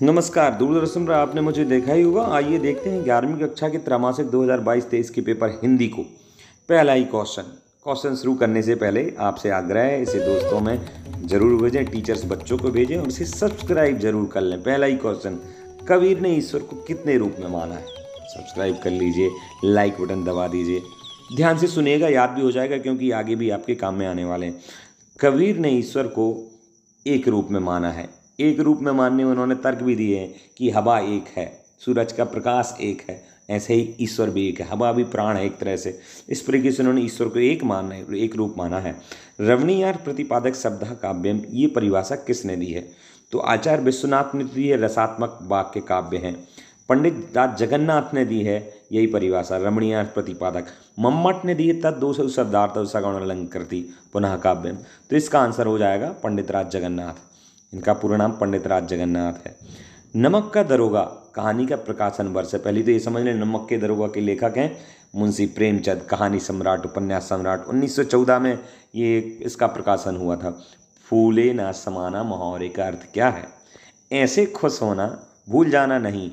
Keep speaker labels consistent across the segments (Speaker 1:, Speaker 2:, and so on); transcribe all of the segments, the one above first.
Speaker 1: नमस्कार। दूरदर्शन पर आपने मुझे देखा ही होगा। आइए देखते हैं 11वीं कक्षा के त्रैमासिक 2022-23 के पेपर हिंदी को। पहला ही क्वेश्चन शुरू करने से पहले आपसे आग्रह है, इसे दोस्तों में जरूर भेजें, टीचर्स बच्चों को भेजें और इसे सब्सक्राइब जरूर कर लें। पहला ही क्वेश्चन, कबीर ने ईश्वर को कितने रूप में माना है? सब्सक्राइब कर लीजिए, लाइक बटन दबा दीजिए, ध्यान से सुनिएगा, याद भी हो जाएगा क्योंकि आगे भी आपके काम में आने वाले हैं। कबीर ने ईश्वर को एक रूप में माना है। एक रूप में मानने में उन्होंने तर्क भी दिए हैं कि हवा एक है, सूरज का प्रकाश एक है, ऐसे ही ईश्वर भी एक है, हवा भी प्राण है एक तरह से। इस तरीके से उन्होंने ईश्वर को एक रूप माना है। रमणीयार्थ प्रतिपादक शब्द काव्यम, ये परिभाषा किसने दी है? तो आचार्य विश्वनाथ ने दी है, रसात्मक वाक्य काव्य हैं। पंडित राज जगन्नाथ ने दी है यही परिभाषा, रमणीयार्थ प्रतिपादक। मम्मट ने दी है तद्दोष शब्दार्थ सगुण अलंकृति पुनः काव्यम। तो इसका आंसर हो जाएगा पंडित राज जगन्नाथ। इनका पूरा नाम पंडित राज जगन्नाथ है। नमक का दरोगा कहानी का प्रकाशन वर्ष है। पहले तो ये समझ लें, नमक के दरोगा के लेखक हैं मुंशी प्रेमचंद। कहानी सम्राट, उपन्यास सम्राट, 1914 में ये इसका प्रकाशन हुआ था। फूले ना समाना मुहावरे का अर्थ क्या है? ऐसे खुश होना, भूल जाना नहीं,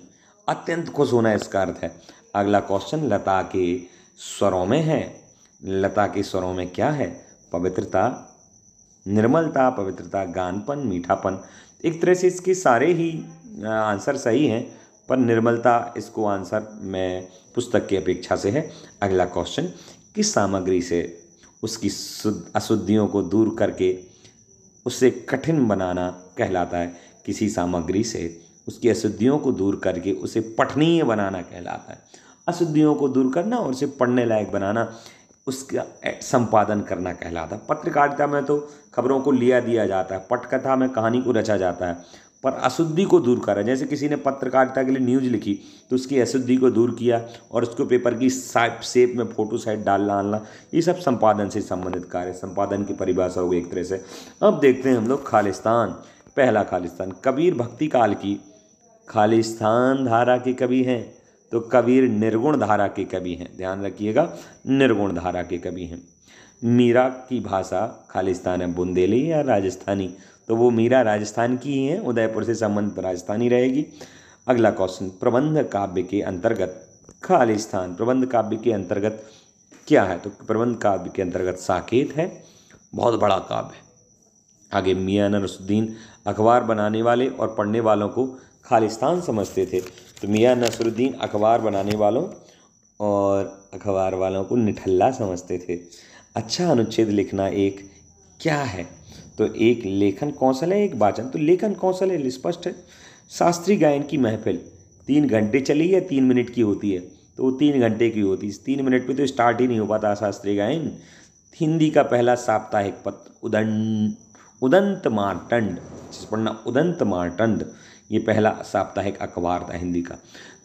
Speaker 1: अत्यंत खुश होना इसका अर्थ है। अगला क्वेश्चन लता के स्वरों में है। लता के स्वरों में क्या है? पवित्रता, निर्मलता, पवित्रता, गानपन, मीठापन। एक तरह से इसके सारे ही आंसर सही हैं, पर निर्मलता इसको आंसर में पुस्तक की अपेक्षा से है। अगला क्वेश्चन, किस सामग्री से उसकी अशुद्धियों को दूर करके उसे कठिन बनाना कहलाता है? किसी सामग्री से उसकी अशुद्धियों को दूर करके उसे पठनीय बनाना कहलाता है। अशुद्धियों को दूर करना और उसे पढ़ने लायक बनाना, उसका संपादन करना कहलाता है। पत्रकारिता में तो खबरों को लिया दिया जाता है, पटकथा में कहानी को रचा जाता है, पर अशुद्धि को दूर करा, जैसे किसी ने पत्रकारिता के लिए न्यूज़ लिखी तो उसकी अशुद्धि को दूर किया और उसको पेपर की शेप में फोटो साइड डालना, ये सब संपादन से संबंधित कार्य, संपादन की परिभाषा हो गई एक तरह से। अब देखते हैं हम लोग खालिस्तान। पहला खालिस्तान, कबीर भक्ति काल की खालिस्तान धारा के कवि हैं, तो कबीर निर्गुण धारा के कवि हैं। ध्यान रखिएगा, निर्गुण धारा के कवि हैं। मीरा की भाषा खालिस्तान है, बुंदेली या राजस्थानी? तो वो मीरा राजस्थान की ही हैं, उदयपुर से संबंधित राजस्थानी रहेगी। अगला क्वेश्चन, प्रबंध काव्य के अंतर्गत खालिस्तान प्रबंध काव्य के अंतर्गत क्या है? तो प्रबंध काव्य के अंतर्गत साकेत है, बहुत बड़ा काव्य है। आगे, मियां नसरुद्दीन अखबार बनाने वाले और पढ़ने वालों को खालिस्तान समझते थे। तो मियां नसरुद्दीन अखबार बनाने वालों और अखबार वालों को निठल्ला समझते थे। अच्छा अनुच्छेद लिखना एक क्या है? तो एक लेखन कौशल है, एक वाचन। तो लेखन कौशल है, स्पष्ट है। शास्त्रीय गायन की महफिल 3 घंटे चली है, 3 मिनट की होती है, तो वो 3 घंटे की होती है। 3 मिनट में तो स्टार्ट ही नहीं हो पाता शास्त्रीय गायन। हिंदी का पहला साप्ताहिक पत्र उदंत मार्तंड, पढ़ना उदंत मार्तंड, ये पहला साप्ताहिक अखबार था हिंदी का।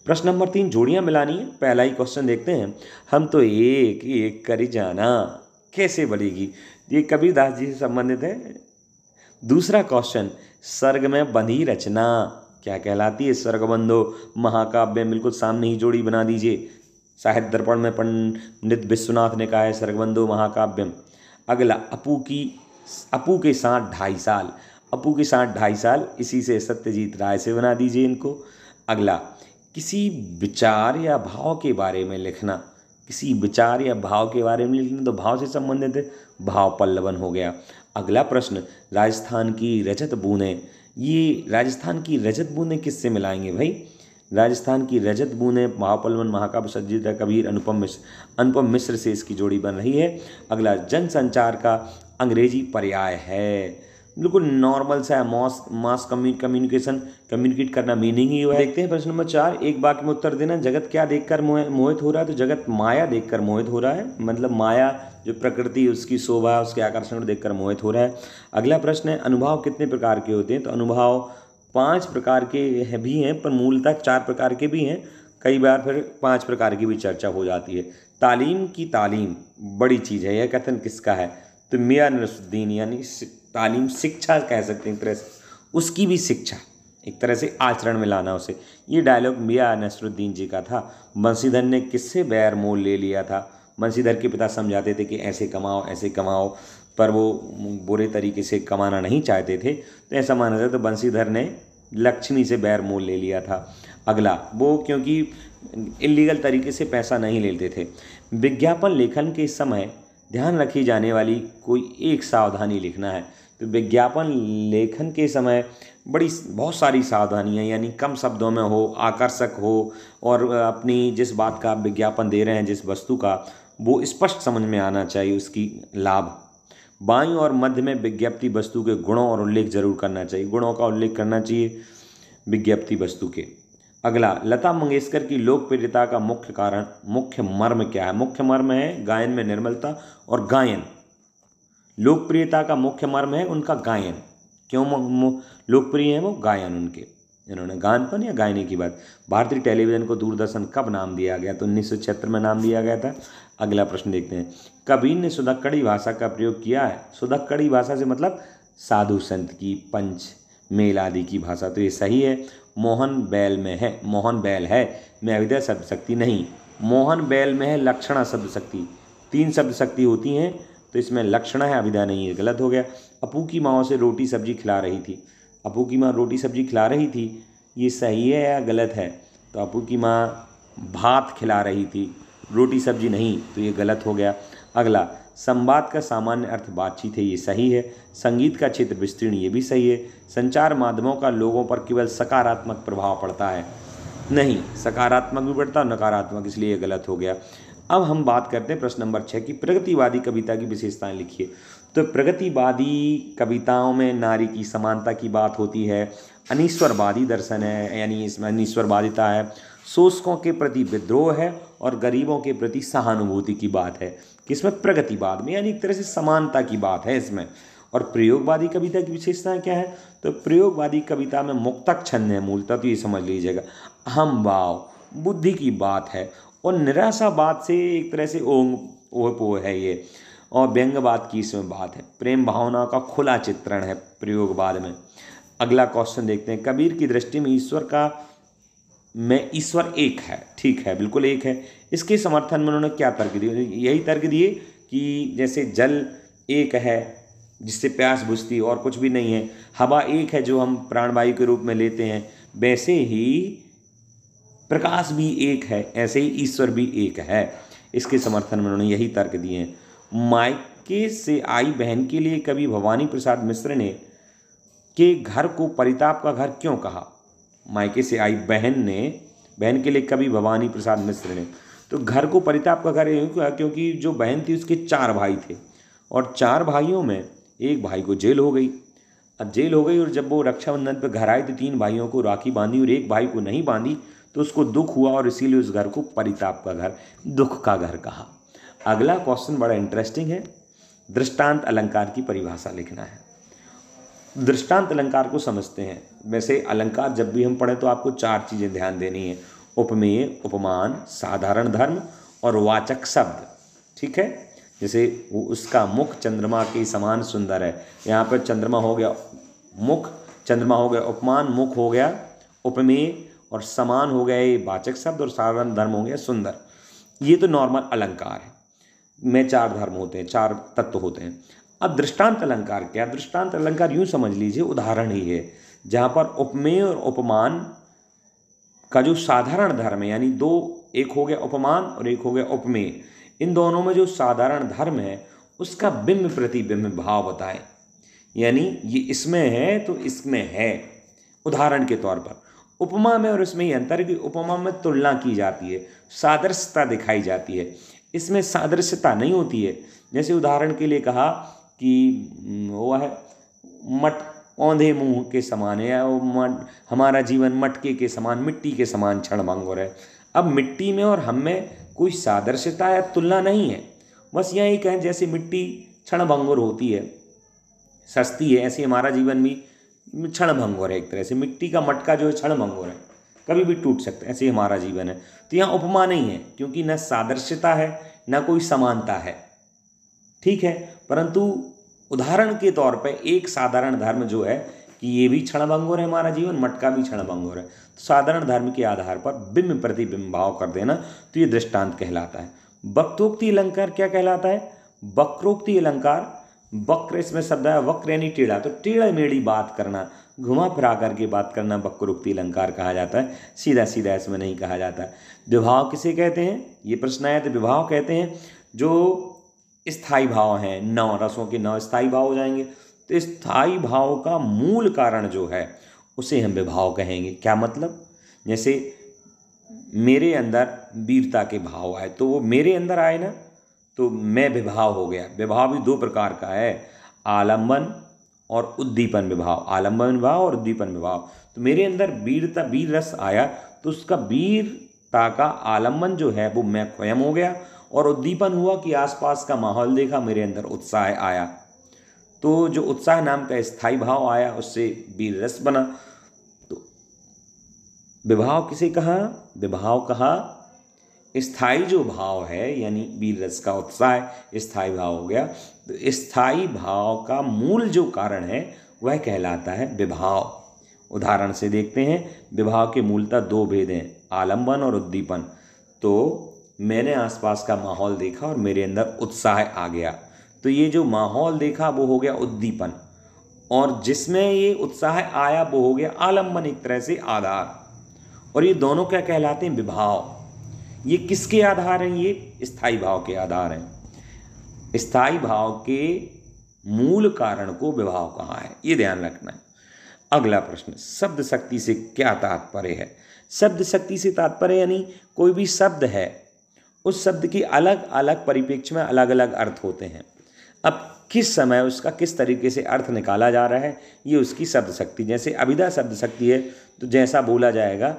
Speaker 1: प्रश्न नंबर 3, जोड़ियां मिलानी है। पहला ही क्वेश्चन देखते हैं, हम तो एक एक करी जाना कैसे बनेगी? ये कबीरदास जी से संबंधित है। दूसरा क्वेश्चन, सर्ग में बंधी रचना क्या कहलाती है? सर्गबंधो महाकाव्य, बिल्कुल सामने ही जोड़ी बना दीजिए। साहित्य दर्पण में पंडित विश्वनाथ ने कहा है सर्गबंधो महाकाव्यम। अगला, अपू के साथ 2.5 साल, अपू के साथ 2.5 साल, इसी से सत्यजीत राय से बना दीजिए इनको। अगला, किसी विचार या भाव के बारे में लिखना। किसी विचार या भाव के बारे में लिखना, तो भाव से संबंधित है, भाव पल्लवन हो गया। अगला प्रश्न, राजस्थान की रजत बूंदें, ये राजस्थान की रजत बूंदें किससे मिलाएंगे भाई? राजस्थान की रजत बूंदें, भाव पल्लवन महाकाव्य सज्जित कबीर अनुपम मिश्र से इसकी जोड़ी बन रही है। अगला, जनसंचार का अंग्रेजी पर्याय है। बिल्कुल नॉर्मल सा मास कम्युनिकेशन, कम्युनिकेट करना मीनिंग ही है। देखते हैं प्रश्न नंबर 4, एक वाक्य में उत्तर देना। जगत क्या देखकर मोहित हो रहा है? तो जगत माया देखकर मोहित हो रहा है, मतलब माया जो प्रकृति, उसकी शोभा, उसके आकर्षण को देखकर मोहित हो रहा है। अगला प्रश्न है, अनुभव कितने प्रकार के होते हैं? तो अनुभव 5 प्रकार के भी हैं, पर मूलतः 4 प्रकार के भी हैं। कई बार फिर 5 प्रकार की भी चर्चा हो जाती है। तालीम की तालीम बड़ी चीज़ है, यह कथन किसका है? तो मियां नसरुद्दीन, यानी तालीम शिक्षा कह सकते हैं एक तरह से, उसकी भी शिक्षा, एक तरह से आचरण में लाना उसे। ये डायलॉग मियां नसरुद्दीन जी का था। बंशीधर ने किससे बैर मोल ले लिया था? बंशीधर के पिता समझाते थे कि ऐसे कमाओ, पर वो बुरे तरीके से कमाना नहीं चाहते थे, तो ऐसा माना जाता है तो बंशीधर ने लक्ष्मी से बैर मोल ले लिया था। अगला, वो क्योंकि इलीगल तरीके से पैसा नहीं लेते थे। विज्ञापन लेखन के समय ध्यान रखी जाने वाली कोई एक सावधानी लिखना है। तो विज्ञापन लेखन के समय बहुत सारी सावधानियाँ, यानी कम शब्दों में हो, आकर्षक हो, और अपनी जिस बात का आप विज्ञापन दे रहे हैं, जिस वस्तु का, वो स्पष्ट समझ में आना चाहिए, उसकी लाभ। बाईं और मध्य में विज्ञप्ति वस्तु के गुणों और उल्लेख जरूर करना चाहिए, गुणों का उल्लेख करना चाहिए विज्ञप्ति वस्तु के। अगला, लता मंगेशकर की लोकप्रियता का मुख्य कारण, मुख्य मर्म क्या है? मुख्य मर्म है गायन में निर्मलता और गायन। लोकप्रियता का मुख्य मर्म है उनका गायन। क्यों लोकप्रिय है वो? गायन उनके, इन्होंने गानपन या गायने की बात। भारतीय टेलीविज़न को दूरदर्शन कब नाम दिया गया? तो 1976 में नाम दिया गया था। अगला प्रश्न देखते हैं, कबीर ने सुदक्कड़ी भाषा का प्रयोग किया है? सुदक्कड़ी भाषा से मतलब साधु संत की, पंच मेल आदि की भाषा। तो ये सही है। मोहन बैल में है, मोहन बैल है में अविद्या शब्द शक्ति नहीं। मोहन बैल में है लक्षणा शब्द शक्ति। 3 शब्द शक्ति होती हैं, तो इसमें लक्षणा है, अविद्या नहीं है, गलत हो गया। अपू की माँ से रोटी सब्जी खिला रही थी। अपू की माँ रोटी सब्जी खिला रही थी, ये सही है या गलत है? तो अपू की माँ भात खिला रही थी, रोटी सब्जी नहीं, तो ये गलत हो गया। अगला, संवाद का सामान्य अर्थ बातचीत है, ये सही है। संगीत का क्षेत्र विस्तीर्ण, ये भी सही है। संचार माध्यमों का लोगों पर केवल सकारात्मक प्रभाव पड़ता है, नहीं, सकारात्मक भी पड़ता है, नकारात्मक, इसलिए ये गलत हो गया। अब हम बात करते हैं प्रश्न नंबर 6 की, प्रगतिवादी कविता की विशेषताएं लिखिए। तो प्रगतिवादी कविताओं में नारी की समानता की बात होती है, अनीश्वरवादी दर्शन है, यानी इसमें अनीश्वरवादिता है, शोषकों के प्रति विद्रोह है, और गरीबों के प्रति सहानुभूति की बात है। किसमें? प्रगतिवाद में, यानी एक तरह से समानता की बात है इसमें। और प्रयोगवादी कविता की विशेषताएं क्या है? तो प्रयोगवादी कविता में मुक्तक छंद है मूलतः, तो ये समझ लीजिएगा। अहम भाव, बुद्धि की बात है, और निराशावाद से एक तरह से ओह है ये, और व्यंग्यवाद की इसमें बात है। प्रेम भावना का खुला चित्रण है प्रयोगवाद में। अगला क्वेश्चन देखते हैं, कबीर की दृष्टि में ईश्वर एक है, ठीक है, बिल्कुल एक है। इसके समर्थन में उन्होंने क्या तर्क दिए? यही तर्क दिए कि जैसे जल एक है जिससे प्यास बुझती और कुछ भी नहीं है, हवा एक है जो हम प्राणवायु के रूप में लेते हैं, वैसे ही प्रकाश भी एक है, ऐसे ही ईश्वर भी एक है। इसके समर्थन में उन्होंने यही तर्क दिए हैं। मायके से आई बहन के लिए कवि भवानी प्रसाद मिश्र ने के घर को परिताप का घर क्यों कहा? मायके से आई बहन के लिए कवि भवानी प्रसाद मिश्र ने तो घर को परिताप का घर क्यों कहा? क्योंकि जो बहन थी उसके 4 भाई थे, और 4 भाइयों में एक भाई को जेल हो गई। अब जेल हो गई, और जब वो रक्षाबंधन पर घर आए तो 3 भाइयों को राखी बांधी और एक भाई को नहीं बांधी, तो उसको दुख हुआ, और इसीलिए उस घर को परिताप का घर, दुख का घर कहा। अगला क्वेश्चन बड़ा इंटरेस्टिंग है, दृष्टांत अलंकार की परिभाषा लिखना है। दृष्टांत अलंकार को समझते हैं। वैसे अलंकार जब भी हम पढ़ें तो आपको 4 चीज़ें ध्यान देनी है, उपमेय, उपमान, साधारण धर्म और वाचक शब्द, ठीक है। जैसे उसका मुख चंद्रमा के समान सुंदर है, यहाँ पर चंद्रमा हो गया मुख, चंद्रमा हो गया उपमान, मुख हो गया उपमेय, और समान हो गया ये वाचक शब्द, और साधारण धर्म हो गया सुंदर। ये तो नॉर्मल अलंकार है, में 4 धर्म होते हैं, 4 तत्व होते हैं। अब दृष्टांत अलंकार क्या? दृष्टांत अलंकार यूँ समझ लीजिए उदाहरण ही है, जहाँ पर उपमेय और उपमान का जो साधारण धर्म है, यानी 2, एक हो गया उपमान और एक हो गया उपमेय, इन दोनों में जो साधारण धर्म है उसका बिंब प्रतिबिंब भाव बताएं। यानी ये इसमें है तो इसमें है। उदाहरण के तौर पर उपमा में और इसमें ये अंतर कि उपमा में तुलना की जाती है, सादृश्यता दिखाई जाती है, इसमें सादृश्यता नहीं होती है। जैसे उदाहरण के लिए कहा कि वो है मट औंधे मुंह के समान है, या हमारा जीवन मटके के समान, मिट्टी के समान क्षणभंगुर है। अब मिट्टी में और हम में कोई सादृश्यता या तुलना नहीं है, बस यही कहें जैसे मिट्टी क्षणभंगुर होती है, सस्ती है, ऐसे हमारा जीवन भी क्षणभंगुर है। एक तरह से मिट्टी का मटका जो है क्षणभंगुर है, कभी भी टूट सकता है, ऐसे हमारा जीवन है। तो यहाँ उपमा नहीं है, क्योंकि न सादृश्यता है न कोई समानता है, ठीक है। परंतु उदाहरण के तौर पर एक साधारण धर्म जो है कि ये भी क्षणभंगुर है हमारा जीवन, मटका भी क्षणभंगुर है, तो साधारण धर्म के आधार पर बिंब प्रतिबिंब भाव कर देना, तो ये दृष्टांत कहलाता है। वक्रोक्ति अलंकार क्या कहलाता है? वक्रोक्ति अलंकार, वक्र इसमें शब्द है, वक्र यानी टेढ़ा, तो टेढ़ा मेढ़ी बात करना, घुमा फिरा करके बात करना वक्रोक्ति अलंकार कहा जाता है, सीधा सीधा इसमें नहीं कहा जाता। विभाव किसे कहते हैं, ये प्रश्न आया तो विभाव कहते हैं जो स्थायी भाव हैं, 9 रसों के 9 स्थायी भाव हो जाएंगे। तो स्थायी भाव का मूल कारण जो है उसे हम विभाव कहेंगे। क्या मतलब, जैसे मेरे अंदर वीरता के भाव आए तो वो मेरे अंदर आए ना, तो मैं विभाव हो गया। विभाव भी 2 प्रकार का है, आलंबन और उद्दीपन विभाव। आलंबन विभाव और उद्दीपन विभाव। तो मेरे अंदर वीरता, वीर रस आया तो उसका वीरता का आलंबन जो है वो मैं स्वयं हो गया, और उद्दीपन हुआ कि आसपास का माहौल देखा, मेरे अंदर उत्साह आया, तो जो उत्साह नाम का स्थायी भाव आया उससे वीर रस बना। तो विभाव किसे कहा, विभाव कहा स्थायी जो भाव है, यानी वीर रस का उत्साह स्थायी भाव हो गया। तो स्थायी भाव का मूल जो कारण है वह कहलाता है विभाव। उदाहरण से देखते हैं, विभाव के मूलतः 2 भेद हैं, आलंबन और उद्दीपन। तो मैंने आसपास का माहौल देखा और मेरे अंदर उत्साह आ गया, तो ये जो माहौल देखा वो हो गया उद्दीपन, और जिसमें ये उत्साह आया वो हो गया आलंबन, एक तरह से आधार। और ये दोनों क्या कहलाते हैं, विभाव। ये किसके आधार हैं, ये स्थायी भाव के आधार हैं। स्थायी भाव के मूल कारण को विभाव कहा है, ये ध्यान रखना है। अगला प्रश्न, शब्द शक्ति से क्या तात्पर्य है। शब्द शक्ति से तात्पर्य यानी कोई भी शब्द है, उस शब्द की अलग अलग परिप्रेक्ष्य में अलग अलग अर्थ होते हैं। अब किस समय उसका किस तरीके से अर्थ निकाला जा रहा है, ये उसकी शब्द शक्ति। जैसे अभिधा शब्द शक्ति है तो जैसा बोला जाएगा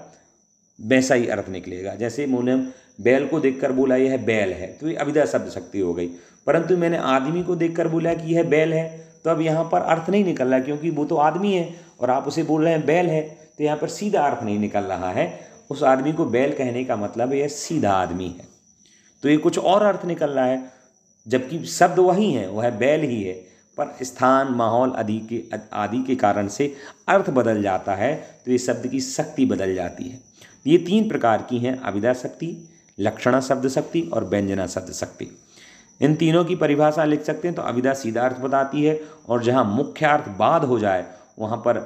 Speaker 1: वैसा ही अर्थ निकलेगा। जैसे मैंने बैल को देखकर बोला यह बैल है, तो ये अभिधा शब्द शक्ति हो गई। परंतु मैंने आदमी को देखकर बोला कि यह बैल है, तो अब यहाँ पर अर्थ नहीं निकल रहा, क्योंकि वो तो आदमी है और आप उसे बोल रहे हैं बैल है, तो यहाँ पर सीधा अर्थ नहीं निकल रहा है। उस आदमी को बैल कहने का मतलब यह सीधा आदमी है, तो ये कुछ और अर्थ निकल रहा है, जबकि शब्द वही है, वह बैल ही है, पर स्थान, माहौल आदि के कारण से अर्थ बदल जाता है, तो ये शब्द की शक्ति बदल जाती है। ये 3 प्रकार की हैं, अभिधा शक्ति, लक्षणा शब्द शक्ति और व्यंजना शब्द शक्ति। इन तीनों की परिभाषा लिख सकते हैं। तो अभिधा सीधा अर्थ बताती है, और जहाँ मुख्य अर्थ बाद हो जाए वहाँ पर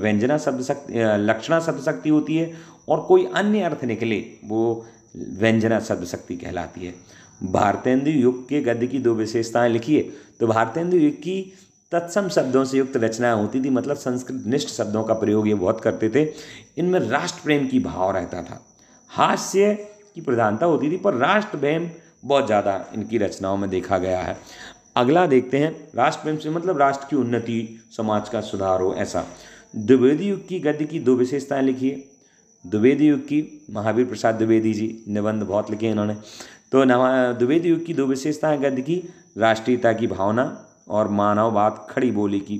Speaker 1: व्यंजना शब्द शक्ति, लक्षणा शब्द शक्ति होती है, और कोई अन्य अर्थ निकले वो व्यंजना शब्द शक्ति कहलाती है। भारतेंदु युग के गद्य की 2 विशेषताएं लिखिए। तो भारतेंदु युग की तत्सम शब्दों से युक्त रचनाएं होती थी, मतलब संस्कृत निष्ठ शब्दों का प्रयोग ये बहुत करते थे। इनमें राष्ट्र प्रेम की भाव रहता था, हास्य की प्रधानता होती थी, पर राष्ट्र प्रेम बहुत ज़्यादा इनकी रचनाओं में देखा गया है। अगला देखते हैं, राष्ट्र प्रेम से मतलब राष्ट्र की उन्नति, समाज का सुधार हो, ऐसा। द्विवेदी युग की गद्य की 2 विशेषताएं लिखिए। द्विवेदी युग की, महावीर प्रसाद द्विवेदी जी, निबंध बहुत लिखे इन्होंने। तो द्विवेदी युग की 2 विशेषताएं गद्य की, राष्ट्रीयता की भावना और मानववाद, खड़ी बोली की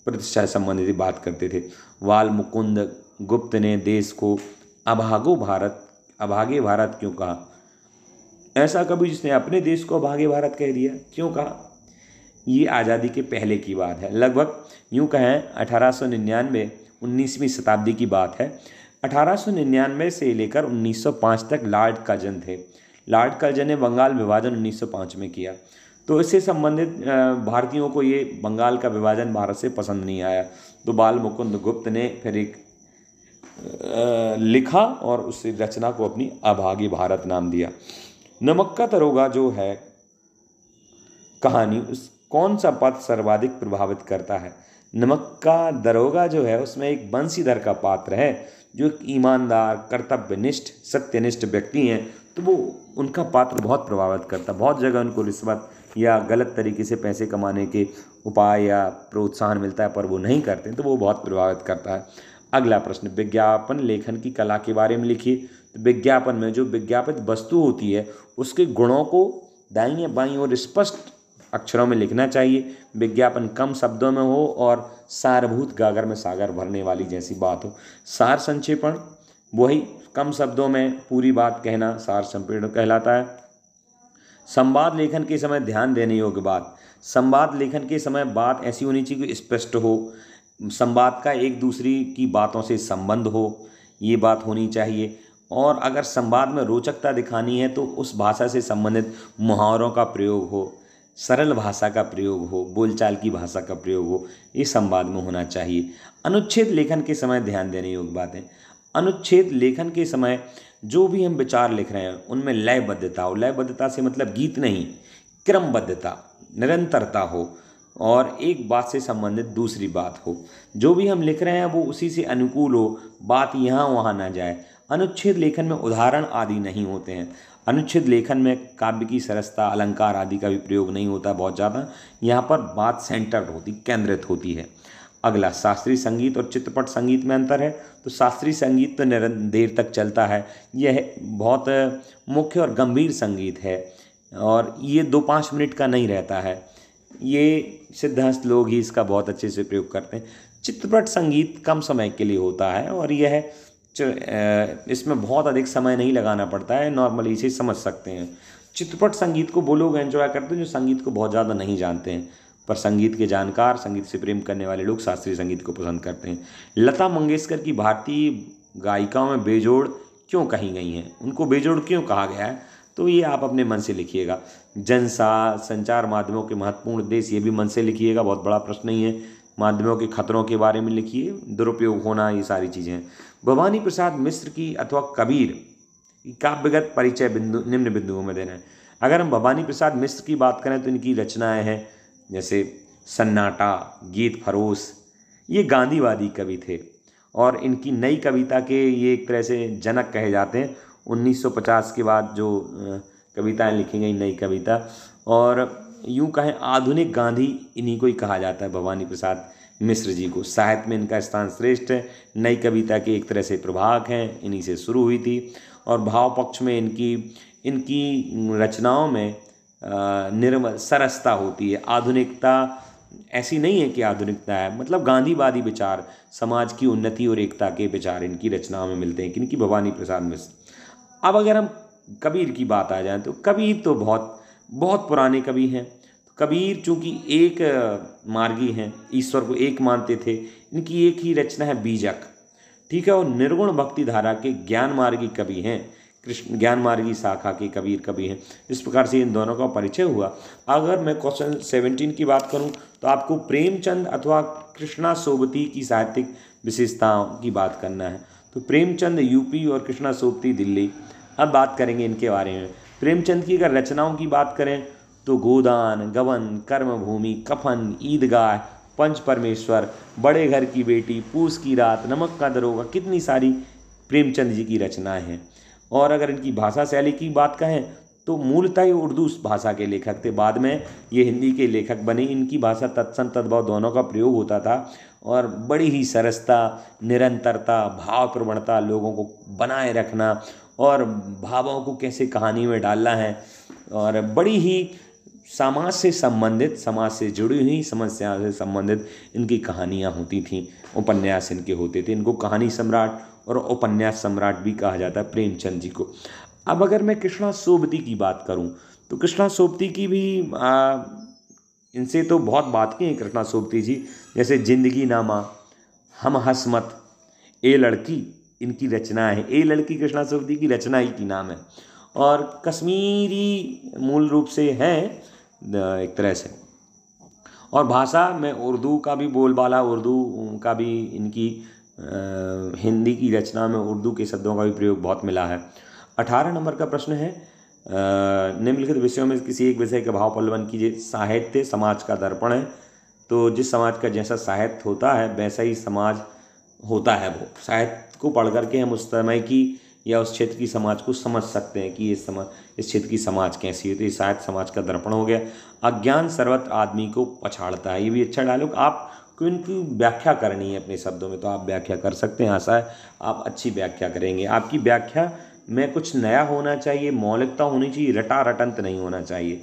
Speaker 1: प्रतिष्ठा संबंधित बात करते थे। वाल मुकुंद गुप्त ने देश को अभागे भारत क्यों कहा। ऐसा कभी जिसने अपने देश को अभागे भारत कह दिया, क्यों कहा। ये आज़ादी के पहले की बात है, लगभग यूँ कहें 1899 19वीं शताब्दी की बात है। 1899 से लेकर 1905 तक लॉर्ड कर्जन थे। लॉर्ड कर्जन ने बंगाल विभाजन 1905 में किया, तो इससे संबंधित भारतीयों को ये बंगाल का विभाजन भारत से पसंद नहीं आया। तो बाल मुकुंद गुप्त ने फिर एक लिखा और उस रचना को अपनी अभागी भारत नाम दिया। नमक का दरोगा जो है कहानी, उस कौन सा पात्र सर्वाधिक प्रभावित करता है। नमक का दरोगा जो है उसमें एक बंसीधर का पात्र है, जो एक ईमानदार, कर्तव्यनिष्ठ, सत्यनिष्ठ व्यक्ति हैं, तो वो उनका पात्र बहुत प्रभावित करता है। बहुत जगह उनको रिश्वत या गलत तरीके से पैसे कमाने के उपाय या प्रोत्साहन मिलता है, पर वो नहीं करते, तो वो बहुत प्रभावित करता है। अगला प्रश्न, विज्ञापन लेखन की कला के बारे में लिखिए। तो विज्ञापन में जो विज्ञापित वस्तु होती है उसके गुणों को दाईं या बाईं ओर स्पष्ट अक्षरों में लिखना चाहिए। विज्ञापन कम शब्दों में हो और सारभूत गागर में सागर भरने वाली जैसी बात हो। सार संक्षेपण, वही कम शब्दों में पूरी बात कहना सार संक्षेपण कहलाता है। संवाद लेखन के समय ध्यान देने योग्य बात, संवाद लेखन के समय बात ऐसी होनी चाहिए कि स्पष्ट हो, संवाद का एक दूसरी की बातों से संबंध हो, ये बात होनी चाहिए। और अगर संवाद में रोचकता दिखानी है तो उस भाषा से संबंधित मुहावरों का प्रयोग हो। सरल भाषा का प्रयोग हो, बोलचाल की भाषा का प्रयोग हो, ये संवाद में होना चाहिए। अनुच्छेद लेखन के समय ध्यान देने योग्य बातें। अनुच्छेद लेखन के समय जो भी हम विचार लिख रहे हैं उनमें लयबद्धता हो। लयबद्धता से मतलब गीत नहीं, क्रमबद्धता, निरंतरता हो और एक बात से संबंधित दूसरी बात हो। जो भी हम लिख रहे हैं वो उसी से अनुकूल हो, बात यहाँ वहाँ ना जाए। अनुच्छेद लेखन में उदाहरण आदि नहीं होते हैं। अनुच्छेद लेखन में काव्य की सरसता, अलंकार आदि का भी प्रयोग नहीं होता बहुत ज़्यादा। यहाँ पर बात सेंटर्ड होती, केंद्रित होती है। अगला, शास्त्रीय संगीत और चित्रपट संगीत में अंतर है। तो शास्त्रीय संगीत तो देर तक चलता है, यह बहुत मुख्य और गंभीर संगीत है और ये 2-5 मिनट का नहीं रहता है। ये सिद्धहस्त लोग ही इसका बहुत अच्छे से प्रयोग करते हैं। चित्रपट संगीत कम समय के लिए होता है और यह इसमें बहुत अधिक समय नहीं लगाना पड़ता है, नॉर्मली इसे समझ सकते हैं। चित्रपट संगीत को वो लोग एंजॉय करते हैं जो संगीत को बहुत ज़्यादा नहीं जानते हैं, पर संगीत के जानकार, संगीत से प्रेम करने वाले लोग शास्त्रीय संगीत को पसंद करते हैं। लता मंगेशकर की भारतीय गायिकाओं में बेजोड़ क्यों कही गई हैं, उनको बेजोड़ क्यों कहा गया है, तो ये आप अपने मन से लिखिएगा। संचार माध्यमों के महत्वपूर्ण उद्देश्य, ये भी मन से लिखिएगा, बहुत बड़ा प्रश्न नहीं है। माध्यमों के खतरों के बारे में लिखिए, दुरुपयोग होना, ये सारी चीज़ें हैं। भवानी प्रसाद मिश्र की अथवा कबीर काव्यगत परिचय निम्न बिंदुओं में देना है। अगर हम भवानी प्रसाद मिश्र की बात करें तो इनकी रचनाएं हैं जैसे सन्नाटा, गीत फरोश, ये गांधीवादी कवि थे और इनकी नई कविता के ये एक तरह से जनक कहे जाते हैं। 1950 के बाद जो कविताएं लिखी गई, नई कविता, और यूँ कहें आधुनिक गांधी इन्हीं को ही कहा जाता है, भवानी प्रसाद मिश्र जी को। साहित्य में इनका स्थान श्रेष्ठ है। नई कविता के एक तरह से प्रभाग हैं, इन्हीं से शुरू हुई थी। और भाव पक्ष में इनकी रचनाओं में निर्मल सरसता होती है। आधुनिकता ऐसी नहीं है कि आधुनिकता है, मतलब गांधीवादी विचार, समाज की उन्नति और एकता के विचार इनकी रचनाओं में मिलते हैं। किनकी? भवानी प्रसाद मिश्र। अब अगर हम कबीर की बात आ जाए तो कबीर तो बहुत बहुत पुराने कवि हैं। कबीर चूँकि एक मार्गी हैं, ईश्वर को एक मानते थे, इनकी एक ही रचना है बीजक, ठीक है, और निर्गुण भक्ति धारा के ज्ञान मार्गी कवि हैं, कृष्ण ज्ञान मार्गी शाखा के कबीर कवि हैं। इस प्रकार से इन दोनों का परिचय हुआ। अगर मैं क्वेश्चन 17 की बात करूं तो आपको प्रेमचंद अथवा कृष्णा सोबती की साहित्यिक विशेषताओं की बात करना है। तो प्रेमचंद यूपी और कृष्णा सोबती दिल्ली। अब बात करेंगे इनके बारे में। प्रेमचंद की अगर रचनाओं की बात करें तो गोदान, गबन, कर्मभूमि, कफन, ईदगाह, पंच परमेश्वर, बड़े घर की बेटी, पूस की रात, नमक का दरोगा, कितनी सारी प्रेमचंद जी की रचनाएं हैं। और अगर इनकी भाषा शैली की बात कहें तो मूलतः ये उर्दू भाषा के लेखक थे, बाद में ये हिंदी के लेखक बने। इनकी भाषा तत्सम तद्भव दोनों का प्रयोग होता था और बड़ी ही सरसता, निरंतरता, भाव प्रवणता, लोगों को बनाए रखना और भावों को कैसे कहानी में डालना है, और बड़ी ही समाज से संबंधित, समाज से जुड़ी हुई समस्याओं से संबंधित इनकी कहानियाँ होती थीं, उपन्यास इनके होते थे। इनको कहानी सम्राट और उपन्यास सम्राट भी कहा जाता है प्रेमचंद जी को। अब अगर मैं कृष्णा सोबती की बात करूं तो कृष्णा सोबती की भी इनसे तो बहुत बात की है कृष्णा सोबती जी, जैसे जिंदगी नामा, हम हसमत, ए लड़की इनकी रचना है। ए लड़की कृष्णा सोबती की रचना ही की नाम है और कश्मीरी मूल रूप से है एक तरह से। और भाषा में उर्दू का भी बोलबाला, उर्दू का भी इनकी हिंदी की रचना में उर्दू के शब्दों का भी प्रयोग बहुत मिला है। 18 नंबर का प्रश्न है, निम्नलिखित विषयों में किसी एक विषय के भाव पल्लवन कीजिए। साहित्य समाज का दर्पण है, तो जिस समाज का जैसा साहित्य होता है वैसा ही समाज होता है। वो साहित्य को पढ़ करके हम उस समय की या उस क्षेत्र की समाज को समझ सकते हैं कि इस क्षेत्र की समाज कैसी है। तो ये साहित्य समाज का दर्पण हो गया। अज्ञान सर्वत्र आदमी को पछाड़ता है, ये भी अच्छा डायलॉग। आपको इनकी व्याख्या करनी है अपने शब्दों में तो आप व्याख्या कर सकते हैं। आशा है आप अच्छी व्याख्या करेंगे। आपकी व्याख्या में कुछ नया होना चाहिए, मौलिकता होनी चाहिए, रटा रटंत नहीं होना चाहिए।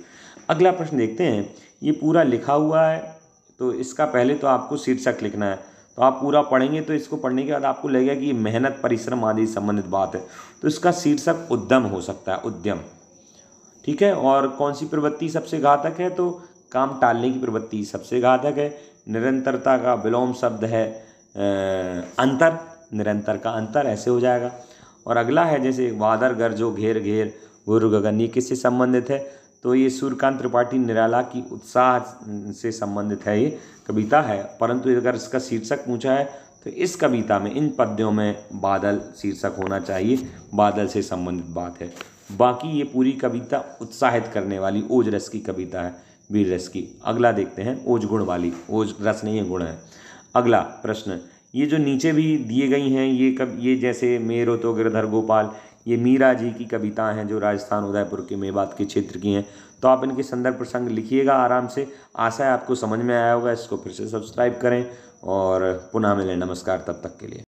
Speaker 1: अगला प्रश्न देखते हैं। ये पूरा लिखा हुआ है तो इसका पहले तो आपको शीर्षक लिखना है। तो आप पूरा पढ़ेंगे तो इसको पढ़ने के बाद आपको लगेगा कि ये मेहनत, परिश्रम आदि संबंधित बात है, तो इसका शीर्षक उद्यम हो सकता है, उद्यम, ठीक है। और कौन सी प्रवृत्ति सबसे घातक है? तो काम टालने की प्रवृत्ति सबसे घातक है। निरंतरता का विलोम शब्द है अंतर, निरंतर का अंतर, ऐसे हो जाएगा। और अगला है जैसे वादर गरजो घेर घेर गुरु गगन, ये किससे संबंधित है? तो ये सूर्यकांत त्रिपाठी निराला की उत्साह से संबंधित है, ये कविता है। परंतु अगर इसका शीर्षक पूछा है तो इस कविता में इन पद्यों में बादल शीर्षक होना चाहिए, बादल से संबंधित बात है। बाकी ये पूरी कविता उत्साहित करने वाली ओज रस की कविता है, वीर रस की। अगला देखते हैं ओज गुण वाली, ओज रस नहीं है, गुण है। अगला प्रश्न, ये जो नीचे भी दिए गई हैं ये जैसे मेरो तो गिरधर गोपाल, ये मीरा जी की कविताएं हैं जो राजस्थान उदयपुर के मेवात के क्षेत्र की हैं। तो आप इनके संदर्भ प्रसंग लिखिएगा आराम से। आशा है आपको समझ में आया होगा। इसको फिर से सब्सक्राइब करें और पुनः मिलें। नमस्कार, तब तक के लिए।